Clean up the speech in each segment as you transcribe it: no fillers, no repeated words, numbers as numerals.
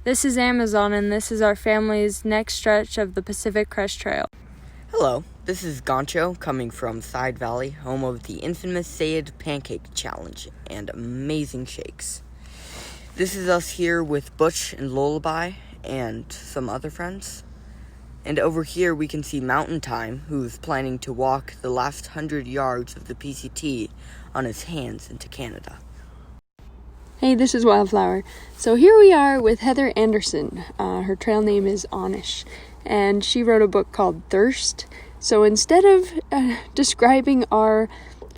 This is Amazon, and this is our family's next stretch of the Pacific Crest Trail. Hello, this is Goncho coming from Side Valley, home of the infamous Sayed Pancake Challenge and amazing shakes. This is us here with Butch and Lullaby and some other friends. And over here we can see Mountain Time, who's planning to walk the last 100 yards of the PCT on his hands into Canada. Hey, this is Wildflower. So here we are with Heather Anderson. Her trail name is Anish, and she wrote a book called Thirst. So instead of describing our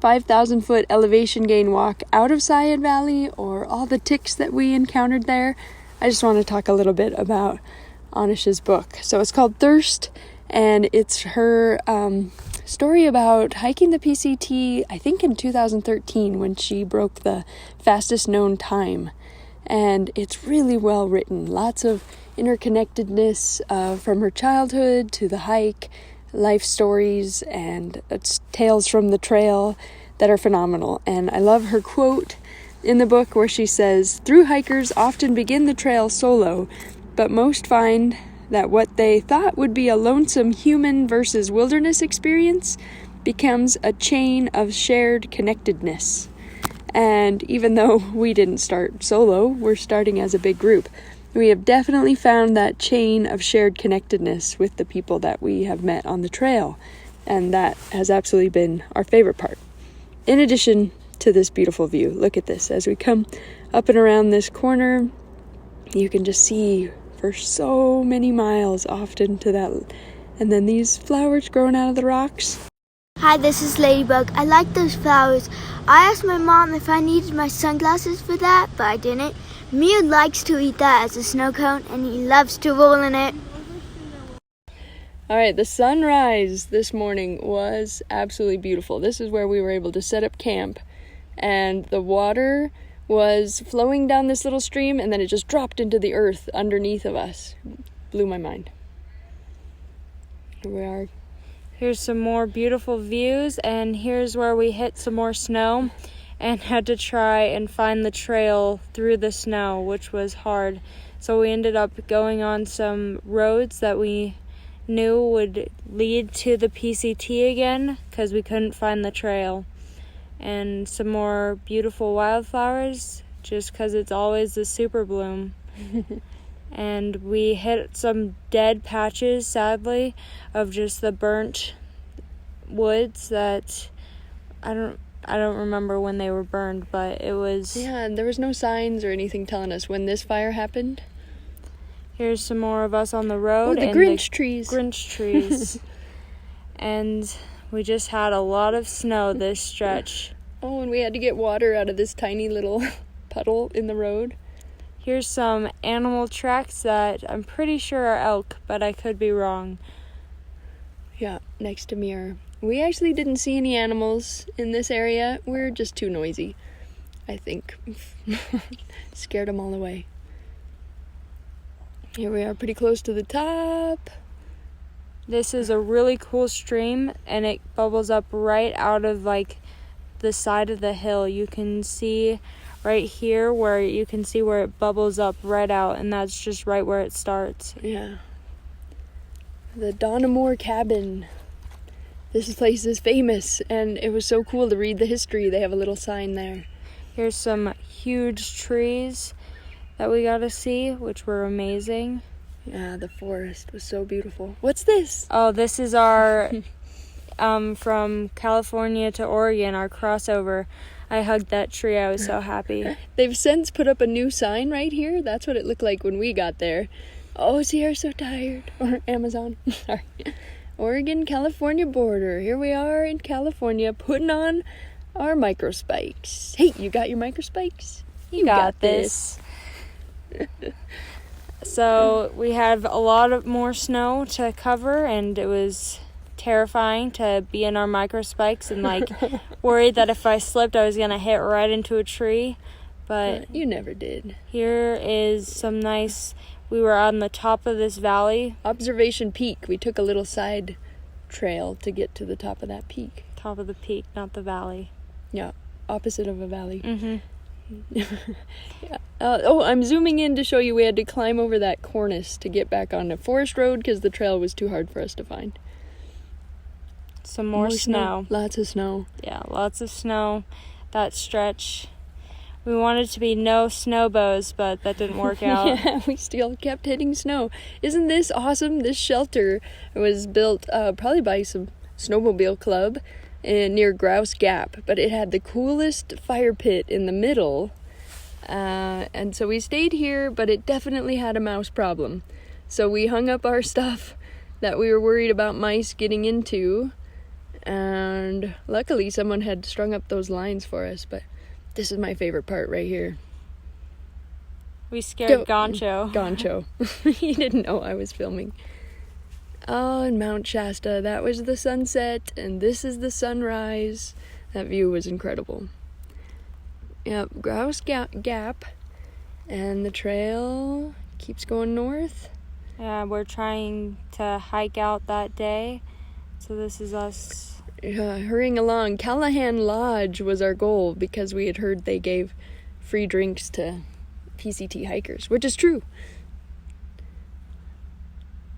5,000-foot elevation gain walk out of Sayed Valley or all the ticks that we encountered there, I just want to talk a little bit about Anish's book. So it's called Thirst, and it's her story about hiking the PCT, I think in 2013, when she broke the fastest known time. And it's really well written. Lots of interconnectedness from her childhood to the hike, life stories, and tales from the trail that are phenomenal. And I love her quote in the book where she says, "Through hikers often begin the trail solo, but most find that what they thought would be a lonesome human versus wilderness experience becomes a chain of shared connectedness." And even though we didn't start solo, we're starting as a big group. We have definitely found that chain of shared connectedness with the people that we have met on the trail. And that has absolutely been our favorite part. In addition to this beautiful view, look at this. As we come up and around this corner, you can just see for so many miles often to that. And then these flowers growing out of the rocks. Hi, this is Ladybug. I like those flowers. I asked my mom if I needed my sunglasses for that, but I didn't. Mew likes to eat that as a snow cone, and he loves to roll in it. All right, the sunrise this morning was absolutely beautiful. This is where we were able to set up camp, and the water was flowing down this little stream, and then it just dropped into the earth underneath of us. Blew my mind. Here we are. Here's some more beautiful views, and here's where we hit some more snow and had to try and find the trail through the snow, which was hard. So we ended up going on some roads that we knew would lead to the PCT again because we couldn't find the trail. And some more beautiful wildflowers just because it's always the super bloom. And we hit some dead patches, sadly, of just the burnt woods that I don't remember when they were burned, but it was... Yeah, and there was no signs or anything telling us when this fire happened. Here's some more of us on the road. Oh, the Grinch trees. And we just had a lot of snow this stretch. Oh, and we had to get water out of this tiny little puddle in the road. Here's some animal tracks that I'm pretty sure are elk, but I could be wrong. Yeah, next to Mirror. We actually didn't see any animals in this area. We're just too noisy, I think. Scared them all away. Here we are pretty close to the top. This is a really cool stream, and it bubbles up right out of like the side of the hill. You can see right here where you can see where it bubbles up right out, and that's just right where it starts. Yeah. The Donamore Cabin. This place is famous, and it was so cool to read the history. They have a little sign there. Here's some huge trees that we got to see, which were amazing. Yeah, the forest was so beautiful. What's this? Oh, this is our from California to Oregon, our crossover. I hugged that tree. I was so happy. They've since put up a new sign right here. That's what it looked like when we got there. Oh, Sierra's so tired. Or Amazon. Sorry. Oregon, California border. Here we are in California putting on our micro spikes. Hey, you got your micro spikes? You got this. So we had a lot of more snow to cover, and it was terrifying to be in our micro spikes and like worried that if I slipped I was gonna hit right into a tree, but you never did. Here is some nice, we were on the top of this valley. Observation Peak. We took a little side trail to get to the top of that peak. Top of the peak, not the valley. Yeah, opposite of a valley. Mm-hmm. Oh, I'm zooming in to show you we had to climb over that cornice to get back on the forest road because the trail was too hard for us to find. Some more snow. Lots of snow. Yeah, lots of snow. That stretch. We wanted to be no snowbows, but that didn't work out. Yeah, we still kept hitting snow. Isn't this awesome? This shelter was built probably by some snowmobile club near Grouse Gap, but it had the coolest fire pit in the middle. And so we stayed here, but it definitely had a mouse problem. So we hung up our stuff that we were worried about mice getting into, and luckily someone had strung up those lines for us, but this is my favorite part right here. We scared Goncho. Goncho. He didn't know I was filming. Oh, and Mount Shasta. That was the sunset, and this is the sunrise. That view was incredible. Yep, Grouse Gap. And the trail keeps going north. Yeah, we're trying to hike out that day. So this is us. Hurrying along. Callahan Lodge was our goal because we had heard they gave free drinks to PCT hikers, which is true.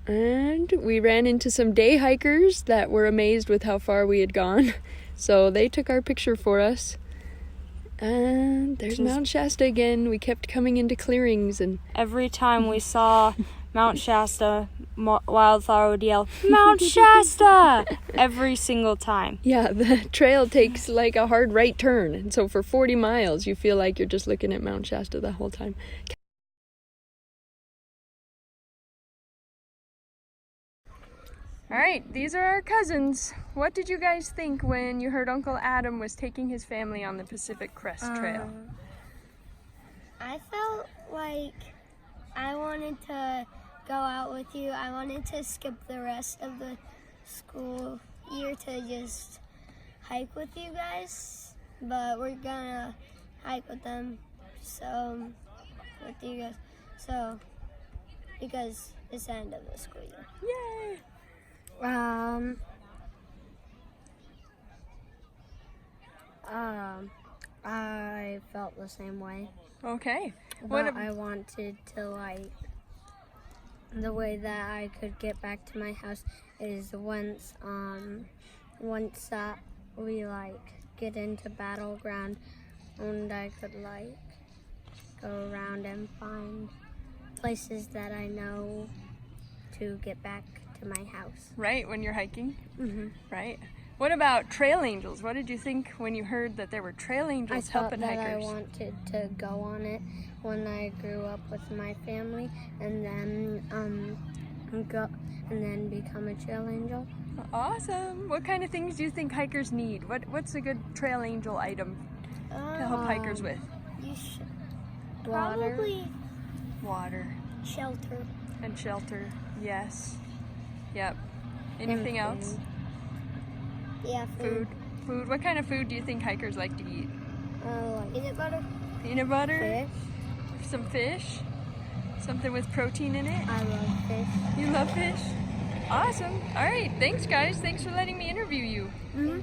And we ran into some day hikers that were amazed with how far we had gone. So they took our picture for us. And there's Mount Shasta again. We kept coming into clearings, and every time we saw Mount Shasta, Wildflower would yell, "Mount Shasta!" every single time. Yeah, the trail takes like a hard right turn. And so for 40 miles, you feel like you're just looking at Mount Shasta the whole time. All right, these are our cousins. What did you guys think when you heard Uncle Adam was taking his family on the Pacific Crest Trail? I felt like I wanted to go out with you. I wanted to skip the rest of the school year to just hike with you guys, but we're gonna hike with them, with you guys, because it's the end of the school year. Yay! I felt the same way. Okay. But I wanted to, the way that I could get back to my house is once we get into Battleground, and I could go around and find places that I know to get back to my house. Right, when you're hiking? Mm-hmm. Right. What about trail angels? What did you think when you heard that there were trail angels helping I thought that hikers? I wanted to go on it when I grew up with my family, and then become a trail angel. Awesome. What kind of things do you think hikers need? What's a good trail angel item to help hikers with? You should Water. probably Water shelter. and shelter. Yes. Yep. Anything And else? Yeah, Food. Food. What kind of food do you think hikers like to eat? Peanut butter. Peanut butter? Fish. Some fish? Something with protein in it? I love fish. You love fish? Awesome. All right. Thanks, guys. Thanks for letting me interview you. Mm-hmm.